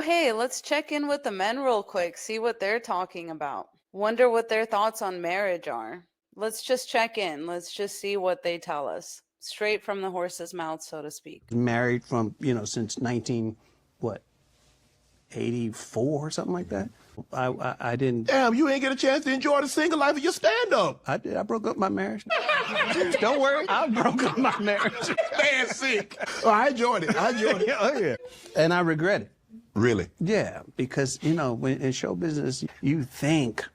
Hey, let's check in with the men real quick, see what they're talking about. Wonder what their thoughts on marriage are. Let's just check in. Let's just see what they tell us. Straight from the horse's mouth, so to speak. Married from, since 19, what, 84 or something like that. I didn't. Damn, you ain't get a chance to enjoy the single life of your stand-up. I did. I broke up my marriage. Don't worry, I broke up my marriage. Man sick. Oh, I enjoyed it. Oh, yeah. And I regret it. Really? Yeah, because, when in show business, you think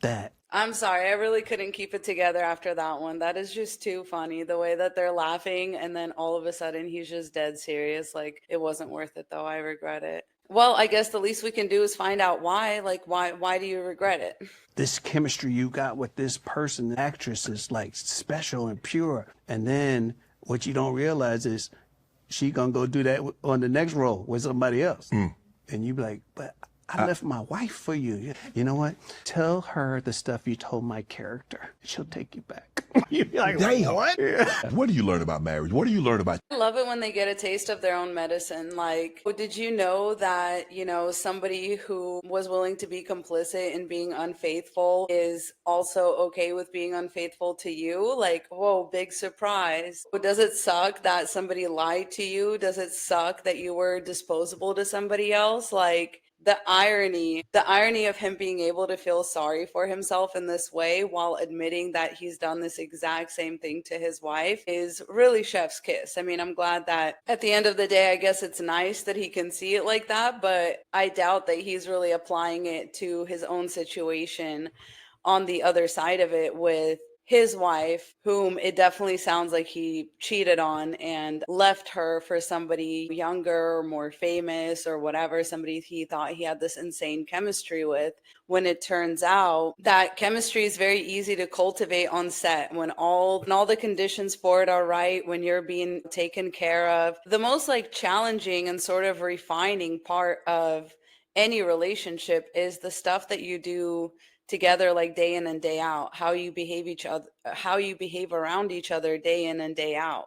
that. I'm sorry, I really couldn't keep it together after that one. That is just too funny. The way that they're laughing and then all of a sudden he's just dead serious. Like, it wasn't worth it though. I regret it. Well, I guess the least we can do is find out why. Like, why do you regret it? This chemistry you got with this person, the actress, is like special and pure. And then what you don't realize is she gonna go do that on the next role with somebody else. And you be like, but I left my wife for you. You know what? Tell her the stuff you told my character. She'll take you back. You be like, Damn. what? Yeah. What do you learn about marriage? What do you learn about... I love it when they get a taste of their own medicine. Like, did you know that, somebody who was willing to be complicit in being unfaithful is also okay with being unfaithful to you? Like, whoa, big surprise. Does it suck that somebody lied to you? Does it suck that you were disposable to somebody else? Like, the irony of him being able to feel sorry for himself in this way while admitting that he's done this exact same thing to his wife is really chef's kiss. I mean, I'm glad that at the end of the day, I guess it's nice that he can see it like that, but I doubt that he's really applying it to his own situation on the other side of it with his wife, whom it definitely sounds like he cheated on and left her for somebody younger or more famous or whatever, somebody he thought he had this insane chemistry with, when it turns out that chemistry is very easy to cultivate on set when all the conditions for it are right, when you're being taken care of. The most like challenging and sort of refining part of any relationship is the stuff that you do together, like day in and day out, how you behave around each other day in and day out.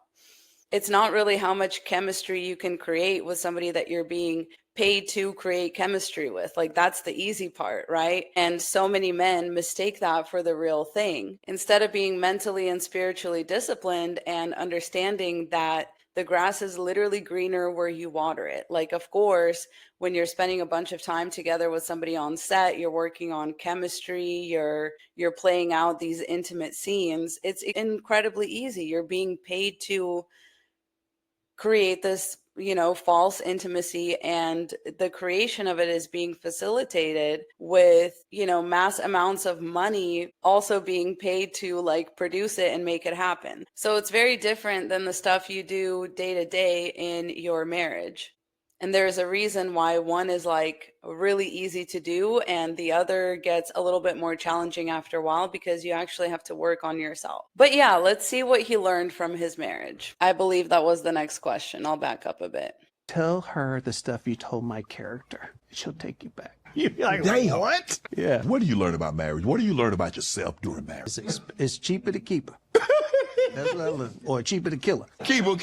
It's not really how much chemistry you can create with somebody that you're being paid to create chemistry with. Like, that's the easy part, right? And so many men mistake that for the real thing. Instead of being mentally and spiritually disciplined and understanding that the grass is literally greener where you water it. Like, of course, when you're spending a bunch of time together with somebody on set, you're working on chemistry, you're playing out these intimate scenes. It's incredibly easy. You're being paid to create this, false intimacy, and the creation of it is being facilitated with, mass amounts of money also being paid to like produce it and make it happen. So it's very different than the stuff you do day to day in your marriage. And there's a reason why one is like really easy to do and the other gets a little bit more challenging after a while, because you actually have to work on yourself. But yeah, let's see what he learned from his marriage. I believe that was the next question. I'll back up a bit. Tell her the stuff you told my character. She'll take you back. You be like, Damn. what? Yeah. What do you learn about marriage? What do you learn about yourself during marriage? It's cheaper to keep her. That's what I learned. Or cheaper to kill her. Keep her.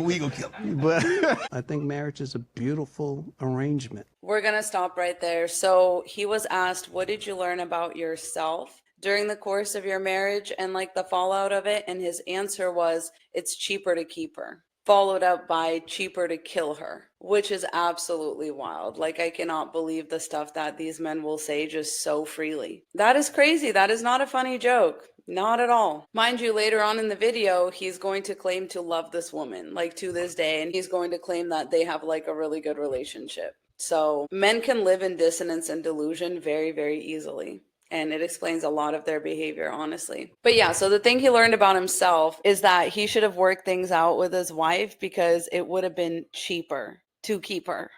We gonna kill her. But I think marriage is a beautiful arrangement. We're going to stop right there. So he was asked, what did you learn about yourself during the course of your marriage and like the fallout of it? And his answer was, it's cheaper to keep her, followed up by cheaper to kill her, which is absolutely wild. Like, I cannot believe the stuff that these men will say just so freely. That is crazy. That is not a funny joke. Not at all. Mind you, later on in the video, he's going to claim to love this woman, like to this day, and he's going to claim that they have like a really good relationship. So men can live in dissonance and delusion very, very easily. And it explains a lot of their behavior, honestly. But yeah, so the thing he learned about himself is that he should have worked things out with his wife because it would have been cheaper to keep her.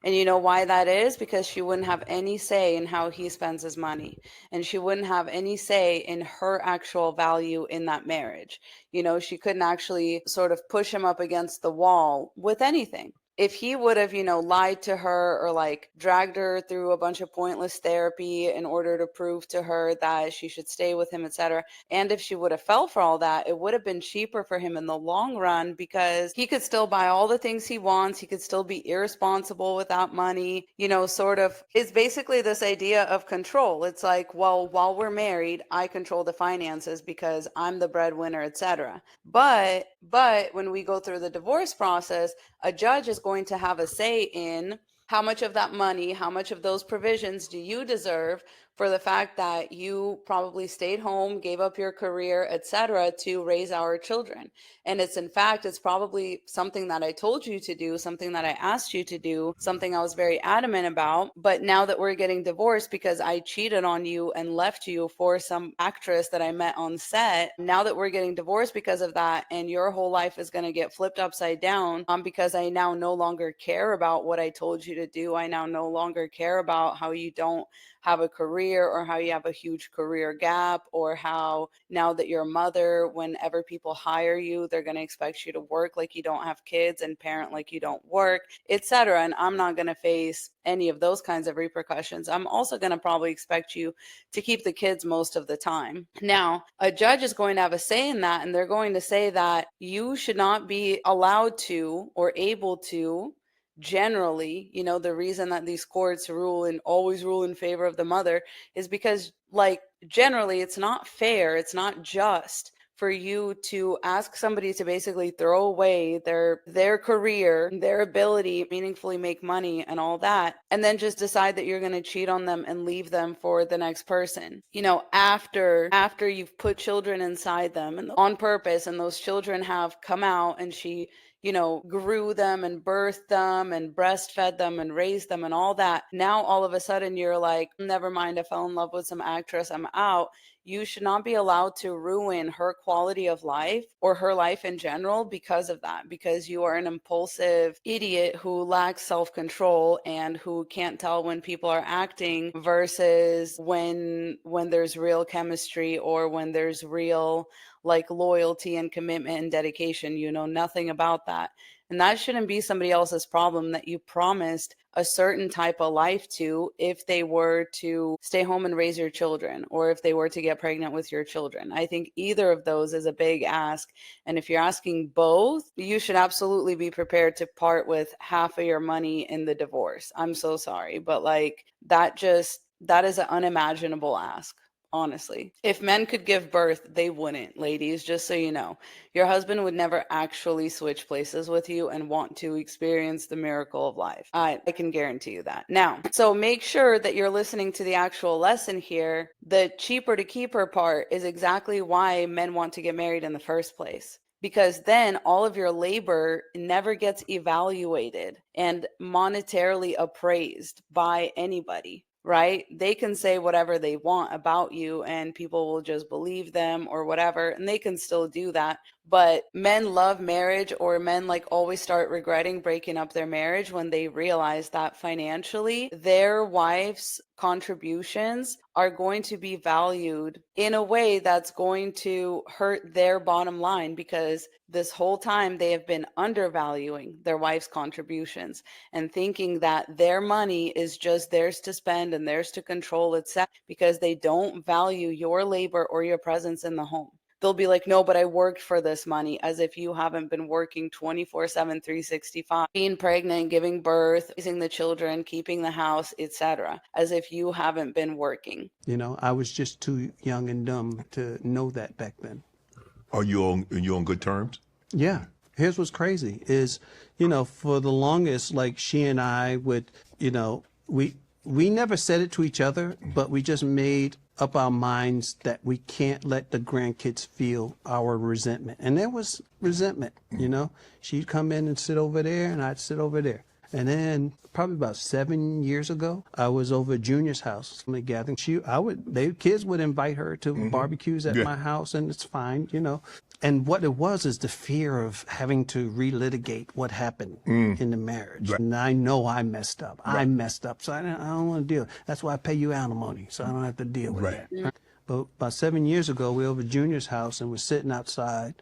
And you know why that is? Because she wouldn't have any say in how he spends his money. And she wouldn't have any say in her actual value in that marriage. She couldn't actually sort of push him up against the wall with anything. if he would have, lied to her or like dragged her through a bunch of pointless therapy in order to prove to her that she should stay with him, etc., and if she would have fell for all that, it would have been cheaper for him in the long run because he could still buy all the things he wants. He could still be irresponsible with that money, sort of. It's basically this idea of control. It's like, well, while we're married, I control the finances because I'm the breadwinner, etc. But when we go through the divorce process, a judge is going to have a say in how much of that money, how much of those provisions do you deserve for the fact that you probably stayed home, gave up your career, etc., to raise our children. And it's probably something that I told you to do, something that I asked you to do, something I was very adamant about. But now that we're getting divorced because I cheated on you and left you for some actress that I met on set, now that we're getting divorced because of that, and your whole life is going to get flipped upside down because I now no longer care about what I told you to do. I now no longer care about how you don't have a career or how you have a huge career gap, or how now that you're a mother, whenever people hire you, they're going to expect you to work like you don't have kids and parent like you don't work, etc. And I'm not going to face any of those kinds of repercussions. I'm also going to probably expect you to keep the kids most of the time. Now, a judge is going to have a say in that, and they're going to say that you should not be allowed to or able to. Generally, the reason that these courts always rule in favor of the mother is because, like, generally it's not fair, it's not just for you to ask somebody to basically throw away their career, their ability to meaningfully make money and all that, and then just decide that you're going to cheat on them and leave them for the next person. After you've put children inside them and on purpose, and those children have come out, and she grew them and birthed them and breastfed them and raised them and all that. Now, all of a sudden, you're like, never mind, I fell in love with some actress, I'm out. You should not be allowed to ruin her quality of life or her life in general because of that, because you are an impulsive idiot who lacks self-control and who can't tell when people are acting versus when there's real chemistry or when there's real like loyalty and commitment and dedication. You know nothing about that. And that shouldn't be somebody else's problem that you promised a certain type of life to if they were to stay home and raise your children, or if they were to get pregnant with your children. I think either of those is a big ask. And if you're asking both, you should absolutely be prepared to part with half of your money in the divorce. I'm so sorry, but like that is an unimaginable ask. Honestly, if men could give birth, they wouldn't, ladies, just so you know. Your husband would never actually switch places with you and want to experience the miracle of life. I can guarantee you that. Now, so make sure that you're listening to the actual lesson here. The cheaper to keep her part is exactly why men want to get married in the first place. Because then all of your labor never gets evaluated and monetarily appraised by anybody. Right? They can say whatever they want about you and people will just believe them or whatever, and they can still do that. But men love marriage, or men like always start regretting breaking up their marriage when they realize that financially their wife's contributions are going to be valued in a way that's going to hurt their bottom line, because this whole time they have been undervaluing their wife's contributions and thinking that their money is just theirs to spend and theirs to control, etc., because they don't value your labor or your presence in the home. They'll be like, no, but I worked for this money, as if you haven't been working 24/7, 365, being pregnant, giving birth, raising the children, keeping the house, etc., as if you haven't been working. I was just too young and dumb to know that back then. Are you on good terms? Yeah. Here's what's crazy is, for the longest, like she and I would, we never said it to each other, but we just made up our minds that we can't let the grandkids feel our resentment. And there was resentment, She'd come in and sit over there and I'd sit over there. And then probably about 7 years ago, I was over at Junior's house, family gathering. Kids would invite her to barbecues at my house, and it's fine, And what it was is the fear of having to relitigate what happened in the marriage. Right. And I know I messed up. Right. I messed up, so I don't want to deal. That's why I pay you alimony, so I don't have to deal with that. Right. But about 7 years ago, we were over at Junior's house, and we're sitting outside,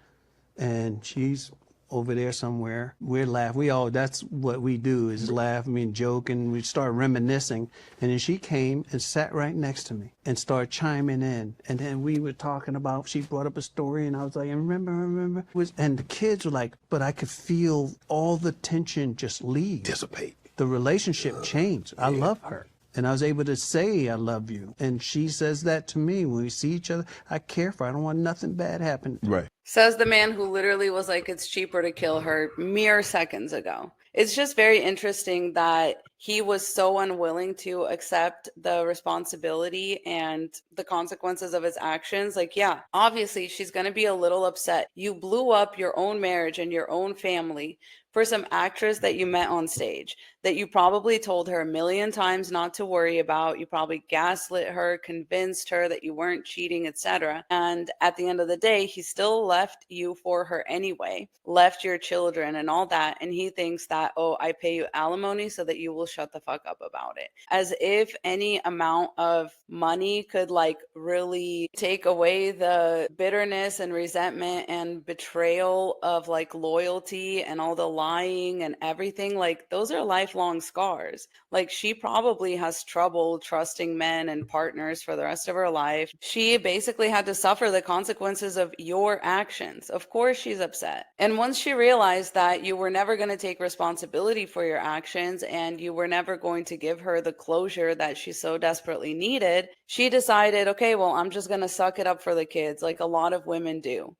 and she's over there somewhere. We're laughing. That's what we do, is laugh, joke, and we start reminiscing. And then she came and sat right next to me and started chiming in. And then we were talking about, she brought up a story, and I was like, remember. And the kids were like, but I could feel all the tension just leave. Dissipate. The relationship changed. I love her. And I was able to say, I love you. And she says that to me. When we see each other, I care for her. I don't want nothing bad happen. Right. Says the man who literally was like, it's cheaper to kill her mere seconds ago. It's just very interesting that he was so unwilling to accept the responsibility and the consequences of his actions. Like, yeah, obviously she's going to be a little upset. You blew up your own marriage and your own family for some actress that you met on stage, that you probably told her a million times not to worry about. You probably gaslit her, convinced her that you weren't cheating, etc. And at the end of the day, he still left you for her anyway, left your children and all that. And he thinks that, oh, I pay you alimony so that you will shut the fuck up about it. As if any amount of money could like really take away the bitterness and resentment and betrayal of like loyalty and all the lying and everything. Like, those are lifelong scars. Like, she probably has trouble trusting men and partners for the rest of her life. She basically had to suffer the consequences of your actions. Of course she's upset. And once she realized that you were never going to take responsibility for your actions and you were never going to give her the closure that she so desperately needed, she decided, okay, well, I'm just going to suck it up for the kids, like a lot of women do.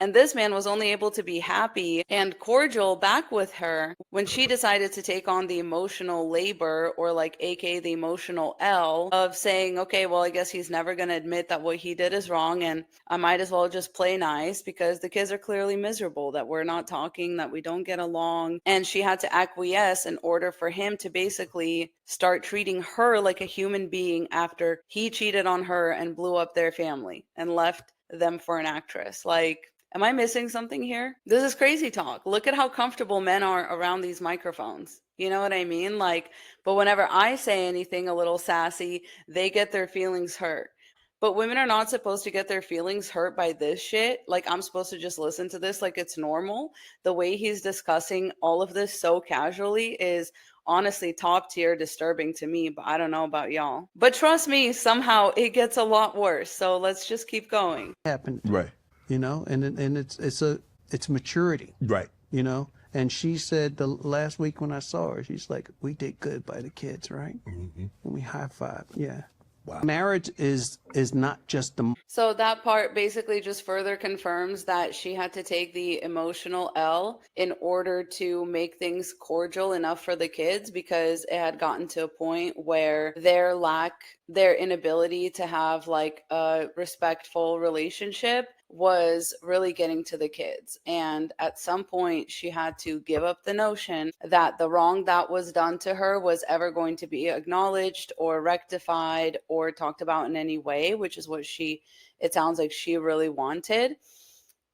And this man was only able to be happy and cordial back with her when she decided to take on the emotional labor, or like aka the emotional L, of saying, okay, well, I guess he's never going to admit that what he did is wrong, and I might as well just play nice because the kids are clearly miserable, that we're not talking, that we don't get along. And she had to acquiesce in order for him to basically start treating her like a human being after he cheated on her and blew up their family and left them for an actress. Like, am I missing something here? This is crazy talk. Look at how comfortable men are around these microphones. You know what I mean? Like, but whenever I say anything a little sassy, they get their feelings hurt. But women are not supposed to get their feelings hurt by this shit. Like, I'm supposed to just listen to this like it's normal. The way he's discussing all of this so casually is honestly top tier disturbing to me, but I don't know about y'all. But trust me, somehow it gets a lot worse. So let's just keep going. Happened. Right. And it's maturity. Right. And she said the last week when I saw her, she's like, we did good by the kids, right? Mm-hmm. And we high-fived. Yeah. Wow. Marriage is not just the... So that part basically just further confirms that she had to take the emotional L in order to make things cordial enough for the kids, because it had gotten to a point where their inability to have like a respectful relationship was really getting to the kids. And at some point she had to give up the notion that the wrong that was done to her was ever going to be acknowledged or rectified or talked about in any way, which is what it sounds like she really wanted.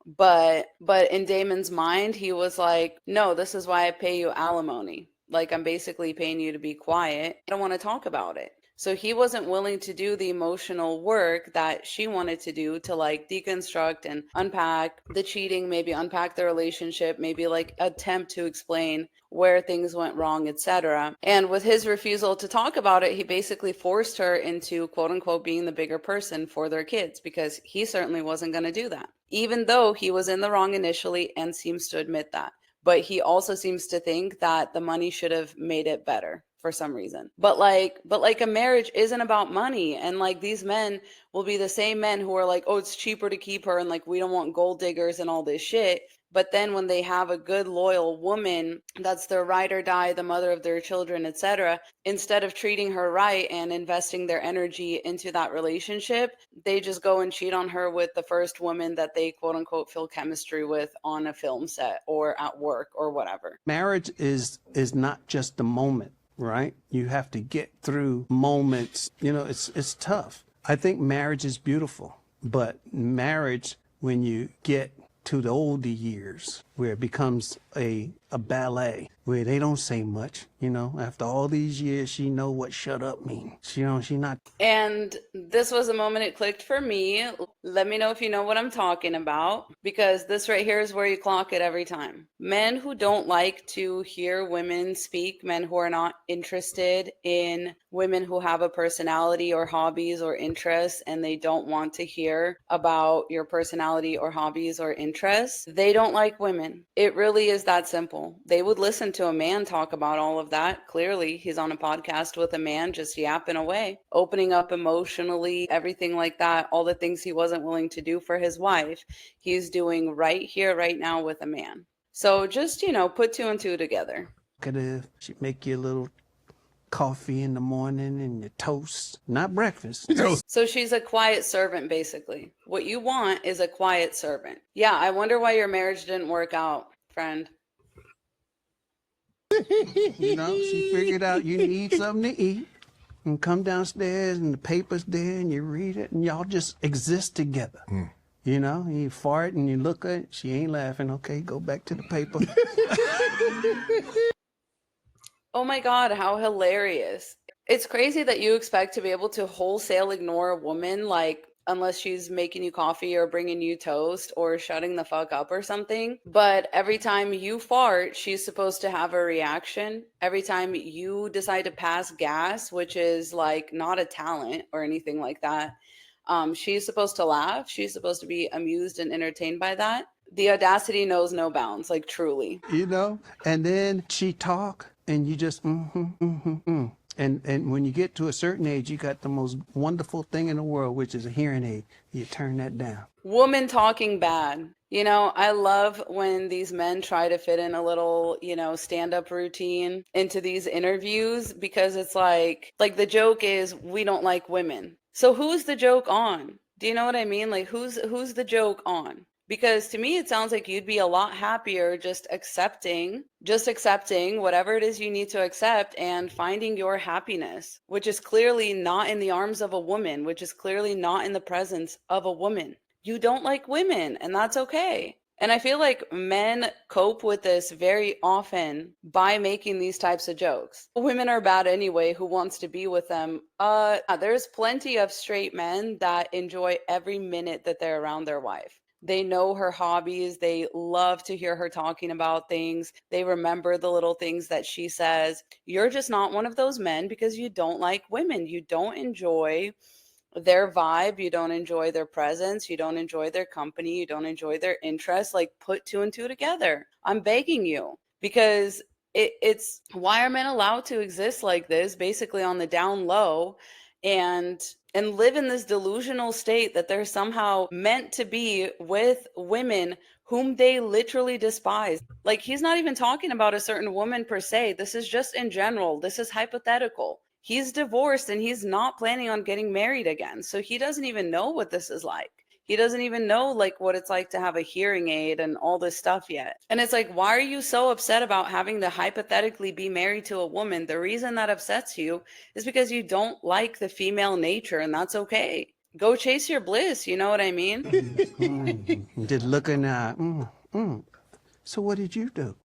But in Damon's mind, he was like, no, this is why I pay you alimony. Like, I'm basically paying you to be quiet. I don't want to talk about it. So he wasn't willing to do the emotional work that she wanted to do to like deconstruct and unpack the cheating, maybe unpack the relationship, maybe like attempt to explain where things went wrong, etc. And with his refusal to talk about it, he basically forced her into quote unquote being the bigger person for their kids, because he certainly wasn't going to do that, even though he was in the wrong initially and seems to admit that. But he also seems to think that the money should have made it better for some reason. But like a marriage isn't about money. And like, these men will be the same men who are like, oh, it's cheaper to keep her, and like, we don't want gold diggers and all this shit. But then when they have a good, loyal woman that's their ride or die, the mother of their children, etc., instead of treating her right and investing their energy into that relationship, they just go and cheat on her with the first woman that they quote unquote feel chemistry with on a film set or at work or whatever. Marriage is not just the moment, right? You have to get through moments. It's tough. I think marriage is beautiful, but marriage, when you get to the older years, where it becomes a ballet, where they don't say much. You know, after all these years, she know what shut up means. She not. And this was a moment it clicked for me. Let me know if you know what I'm talking about, because this right here is where you clock it every time. Men who don't like to hear women speak, men who are not interested in women who have a personality or hobbies or interests, and they don't want to hear about your personality or hobbies or interests, they don't like women. It really is that simple. They would listen to a man talk about all of that. Clearly, he's on a podcast with a man just yapping away, opening up emotionally, everything like that, all the things he wasn't willing to do for his wife, he's doing right here, right now with a man. So just, put two and two together. She make you a little coffee in the morning and your toast, not breakfast. So she's a quiet servant, basically. What you want is a quiet servant. Yeah, I wonder why your marriage didn't work out, friend. She figured out you need something to eat and come downstairs and the paper's there and you read it and y'all just exist together. You fart and you look at it, she ain't laughing. Okay, go back to the paper. Oh my God, how hilarious. It's crazy that you expect to be able to wholesale ignore a woman, like, unless she's making you coffee or bringing you toast or shutting the fuck up or something. But every time you fart, she's supposed to have a reaction. Every time you decide to pass gas, which is like not a talent or anything like that, she's supposed to laugh. She's supposed to be amused and entertained by that. The audacity knows no bounds, like truly. And then she talk and you just And when you get to a certain age, you got the most wonderful thing in the world, which is a hearing aid. You turn that down. Woman talking bad. I love when these men try to fit in a little, stand-up routine into these interviews, because it's like the joke is we don't like women. So who's the joke on? Do you know what I mean? Like who's the joke on? Because to me, it sounds like you'd be a lot happier just accepting whatever it is you need to accept and finding your happiness, which is clearly not in the arms of a woman, which is clearly not in the presence of a woman. You don't like women, and that's okay. And I feel like men cope with this very often by making these types of jokes. Women are bad anyway, who wants to be with them? There's plenty of straight men that enjoy every minute that they're around their wife. They know her hobbies. They love to hear her talking about things. They remember the little things that she says. You're just not one of those men because you don't like women. You don't enjoy their vibe. You don't enjoy their presence. You don't enjoy their company. You don't enjoy their interests. Like, put two and two together. I'm begging you, because it's why are men allowed to exist like this, basically on the down low, and live in this delusional state that they're somehow meant to be with women whom they literally despise. Like, he's not even talking about a certain woman per se. This is just in general. This is hypothetical. He's divorced and he's not planning on getting married again. So he doesn't even know what this is like. He doesn't even know like what it's like to have a hearing aid and all this stuff yet. And it's like, why are you so upset about having to hypothetically be married to a woman? The reason that upsets you is because you don't like the female nature, and that's okay. Go chase your bliss. You know what I mean? Just looking at, So what did you do?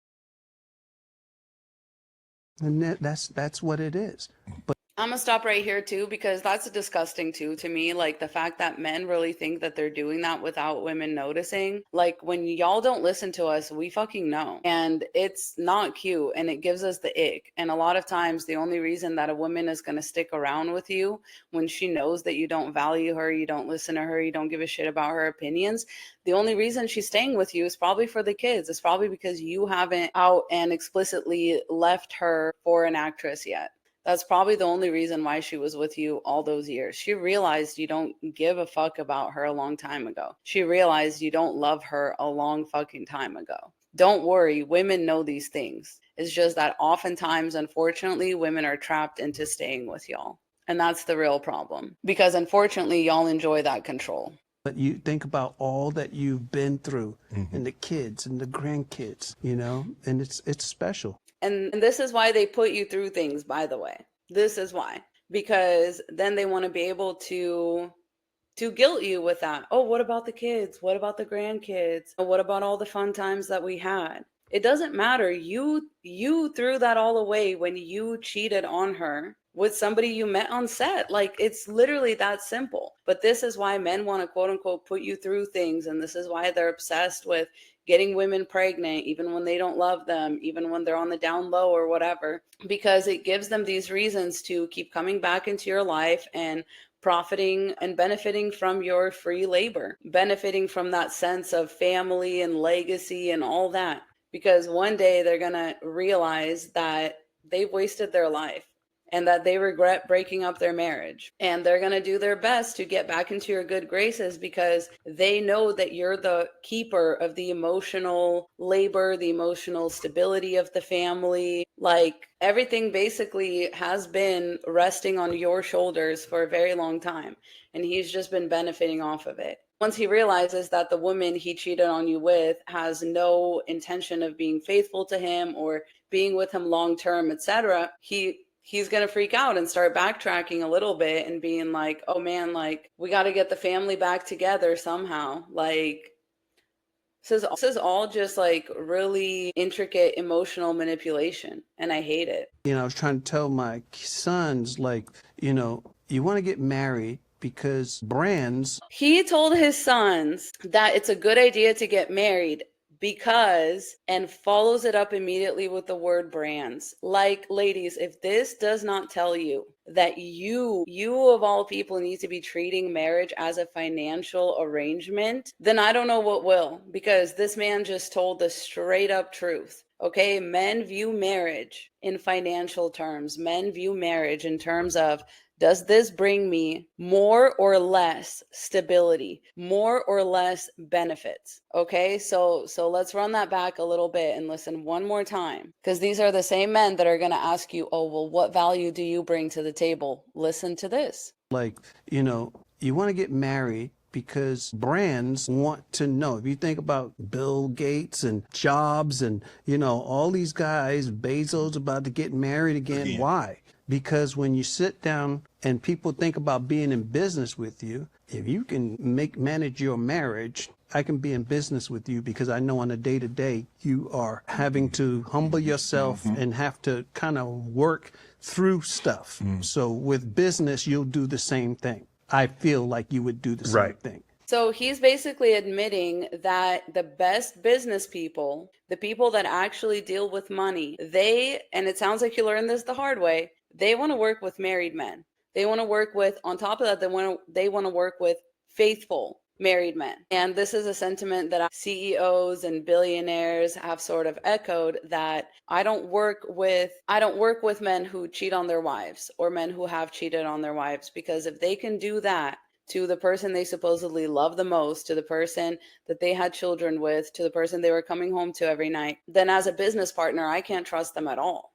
And that's what it is. But I'm gonna stop right here too, because that's disgusting too to me. Like the fact that men really think that they're doing that without women noticing. Like, when y'all don't listen to us, we fucking know. And it's not cute, and it gives us the ick. And a lot of times the only reason that a woman is gonna stick around with you when she knows that you don't value her, you don't listen to her, you don't give a shit about her opinions, the only reason she's staying with you is probably for the kids. It's probably because you haven't out and explicitly left her for an actress yet. That's probably the only reason why she was with you all those years. She realized you don't give a fuck about her a long time ago. She realized you don't love her a long fucking time ago. Don't worry, women know these things. It's just that oftentimes, unfortunately, women are trapped into staying with y'all. And that's the real problem, because unfortunately, y'all enjoy that control. But you think about all that you've been through, and the kids and the grandkids, and it's special. And this is why they put you through things, by the way. This is why. Because then they want to be able to to guilt you with that. Oh, what about the kids? What about the grandkids? What about all the fun times that we had? It doesn't matter. You threw that all away when you cheated on her with somebody you met on set. Like, it's literally that simple. But this is why men want to quote unquote put you through things, and this is why they're obsessed with getting women pregnant, even when they don't love them, even when they're on the down low or whatever, because it gives them these reasons to keep coming back into your life and profiting and benefiting from your free labor, benefiting from that sense of family and legacy and all that. Because one day they're going to realize that they've wasted their life and that they regret breaking up their marriage. And they're going to do their best to get back into your good graces because they know that you're the keeper of the emotional labor, the emotional stability of the family. Like, everything basically has been resting on your shoulders for a very long time. And he's just been benefiting off of it. Once he realizes that the woman he cheated on you with has no intention of being faithful to him or being with him long term, etc., he's going to freak out and start backtracking a little bit and being like, oh man, like, we got to get the family back together somehow. Like, this is all just like really intricate emotional manipulation, and I hate it. You know, I was trying to tell my sons, like, you know, you want to get married because brands. He told his sons that it's a good idea to get married because, and follows it up immediately with the word brands. Like, ladies, if this does not tell you that you of all people need to be treating marriage as a financial arrangement, then I don't know what will, because this man just told the straight up truth. Okay, men view marriage in financial terms. Men view marriage in terms of, does this bring me more or less stability, more or less benefits? Okay, so let's run that back a little bit and listen one more time, because these are the same men that are going to ask you, oh, well, what value do you bring to the table? Listen to this. Like, you know, you want to get married because brands want to know. If you think about Bill Gates and Jobs and, you know, all these guys, Bezos about to get married again. Why? Because when you sit down and people think about being in business with you, if you can manage your marriage, I can be in business with you because I know on a day-to-day you are having to humble yourself and have to kind of work through stuff. So with business, you'll do the same thing. I feel like you would do the same thing. So he's basically admitting that the best business people, the people that actually deal with money, and it sounds like you learned this the hard way, they want to work with married men. They want to work with, on top of that, they want to work with faithful married men. And this is a sentiment that CEOs and billionaires have sort of echoed, that I don't work with men who cheat on their wives or men who have cheated on their wives, because if they can do that to the person they supposedly love the most, to the person that they had children with, to the person they were coming home to every night, then as a business partner, I can't trust them at all.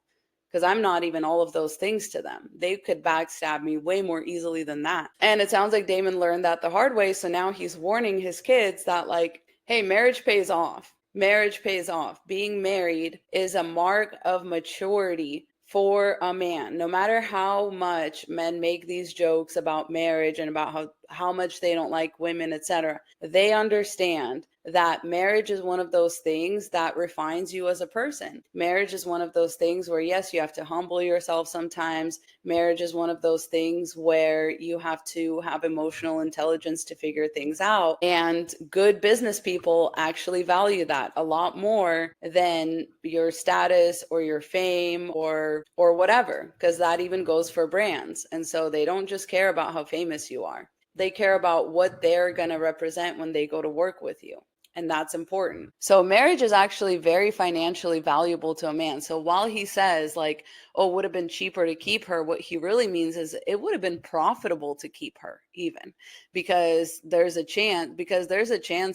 Because I'm not even all of those things to them. They could backstab me way more easily than that. And it sounds like Damon learned that the hard way. So now he's warning his kids that, like, hey, marriage pays off. Marriage pays off. Being married is a mark of maturity for a man. No matter how much men make these jokes about marriage and about how much they don't like women, etc., they understand that marriage is one of those things that refines you as a person. Marriage is one of those things where, yes, you have to humble yourself sometimes. Marriage is one of those things where you have to have emotional intelligence to figure things out. And good business people actually value that a lot more than your status or your fame or whatever, because that even goes for brands. And so they don't just care about how famous you are. They care about what they're going to represent when they go to work with you. And that's important. So marriage is actually very financially valuable to a man. So while he says, like, oh, it would have been cheaper to keep her, what he really means is it would have been profitable to keep her, even, because there's a chance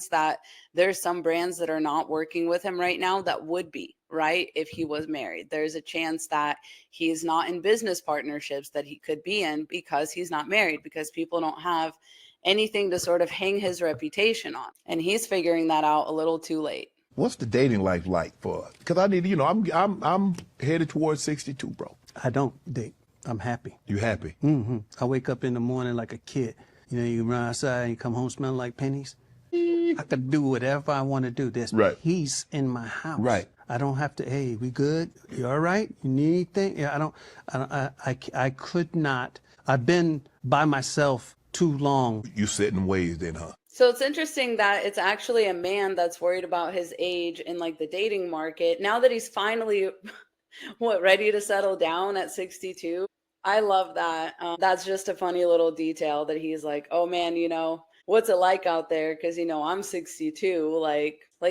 that there's some brands that are not working with him right now that would be, right, if he was married. There's a chance that he's not in business partnerships that he could be in because he's not married, because people don't have anything to sort of hang his reputation on. And he's figuring that out a little too late. What's the dating life like for us? Because I need, you know, I'm headed towards 62, bro. I don't date. I'm happy. You happy? I wake up in the morning like a kid. You know, you run outside and you come home smelling like pennies. I could do whatever I want to do. There's peace in my house. Right. I don't have to, hey, we good? You all right? You need anything? Yeah, I could not. I've been by myself too long. You set in ways then, huh? So it's interesting that it's actually a man that's worried about his age in like the dating market. Now that he's finally ready to settle down at 62. I love that. That's just a funny little detail that he's like, oh man, what's it like out there? Because I'm 62.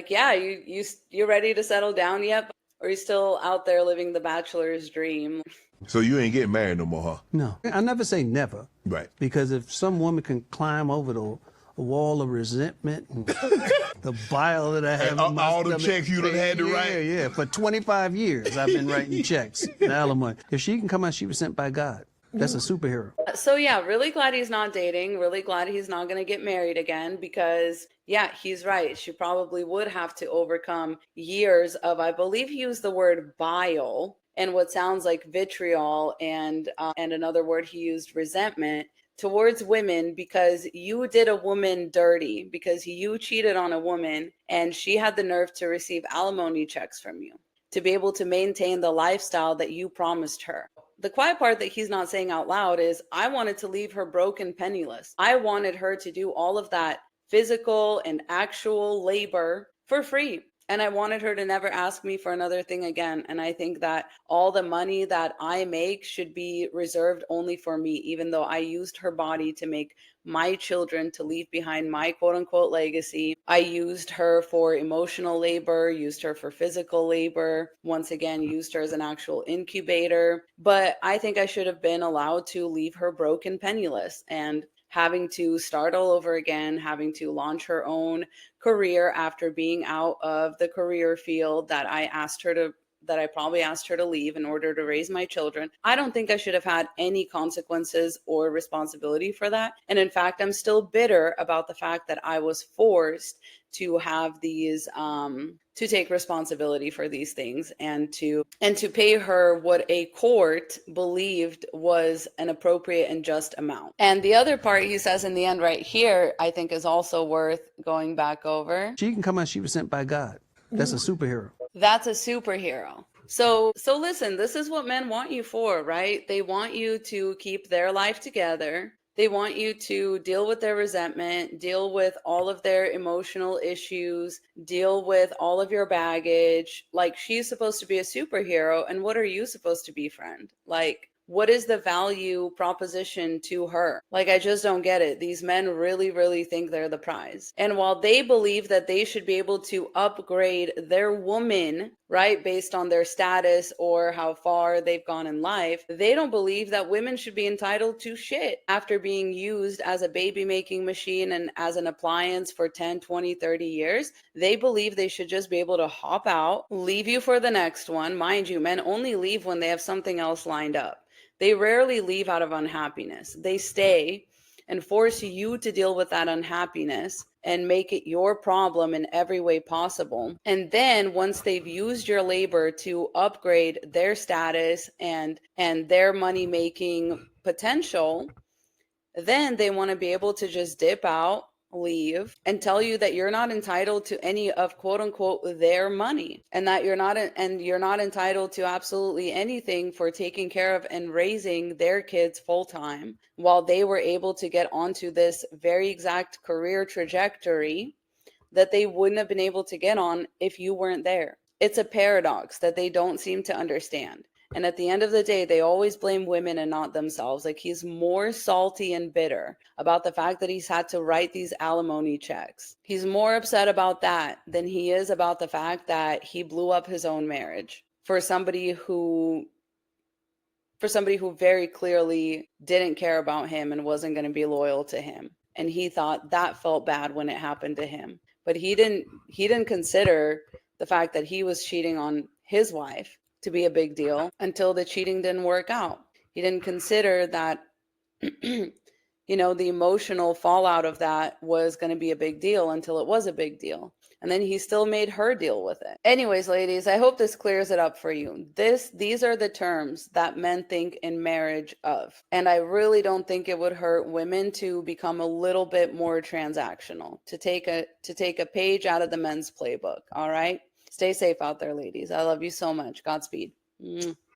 Yeah, you're ready to settle down yet? Or are you still out there living the bachelor's dream? So you ain't getting married no more, huh? No, I never say never. Right. Because if some woman can climb over the wall of resentment and the bile that I have in my all the stomach, checks you done had to write. Yeah. For 25 years, I've been writing checks, the alimony. If she can come out, she was sent by God. That's a superhero. So yeah, really glad he's not dating. Really glad he's not going to get married again because yeah, he's right. She probably would have to overcome years of, I believe he used the word bile and what sounds like vitriol and another word he used, resentment, towards women because you did a woman dirty, because you cheated on a woman and she had the nerve to receive alimony checks from you to be able to maintain the lifestyle that you promised her. The quiet part that he's not saying out loud is, I wanted to leave her broken, penniless. I wanted her to do all of that physical and actual labor for free. And I wanted her to never ask me for another thing again. And I think that all the money that I make should be reserved only for me, even though I used her body to make my children, to leave behind my quote unquote legacy. I used her for emotional labor, used her for physical labor, once again, used her as an actual incubator. But I think I should have been allowed to leave her broken, penniless, and having to start all over again, having to launch her own career after being out of the career field that I probably asked her to leave in order to raise my children. I don't think I should have had any consequences or responsibility for that. And in fact, I'm still bitter about the fact that I was forced to have these to take responsibility for these things and to pay her what a court believed was an appropriate and just amount. And the other part he says in the end right here, I think is also worth going back over. She can come out, she was sent by God. That's a superhero. That's a superhero. So listen, this is what men want you for, right? They want you to keep their life together. They want you to deal with their resentment, deal with all of their emotional issues, deal with all of your baggage. Like, she's supposed to be a superhero. And what are you supposed to be, friend? Like, what is the value proposition to her? Like, I just don't get it. These men really, really think they're the prize. And while they believe that they should be able to upgrade their woman, right, based on their status or how far they've gone in life, they don't believe that women should be entitled to shit after being used as a baby making machine and as an appliance for 10, 20, 30 years. They believe they should just be able to hop out, leave you for the next one. Mind you, men only leave when they have something else lined up. They rarely leave out of unhappiness. They stay and force you to deal with that unhappiness and make it your problem in every way possible. And then once they've used your labor to upgrade their status and their money-making potential, then they want to be able to just dip out, leave, and tell you that you're not entitled to any of quote unquote their money, and that you're not entitled to absolutely anything for taking care of and raising their kids full time, while they were able to get onto this very exact career trajectory that they wouldn't have been able to get on if you weren't there. It's a paradox that they don't seem to understand. And at the end of the day, they always blame women and not themselves. Like, he's more salty and bitter about the fact that he's had to write these alimony checks. He's more upset about that than he is about the fact that he blew up his own marriage for somebody who very clearly didn't care about him and wasn't going to be loyal to him. And he thought that felt bad when it happened to him. But he didn't consider the fact that he was cheating on his wife to be a big deal until the cheating didn't work out. He didn't consider that you know, the emotional fallout of that was going to be a big deal until it was a big deal. And then he still made her deal with it. Anyways, ladies, I hope this clears it up for you. These are the terms that men think in marriage of. And I really don't think it would hurt women to become a little bit more transactional, to take a page out of the men's playbook. All right? Stay safe out there, ladies. I love you so much. Godspeed.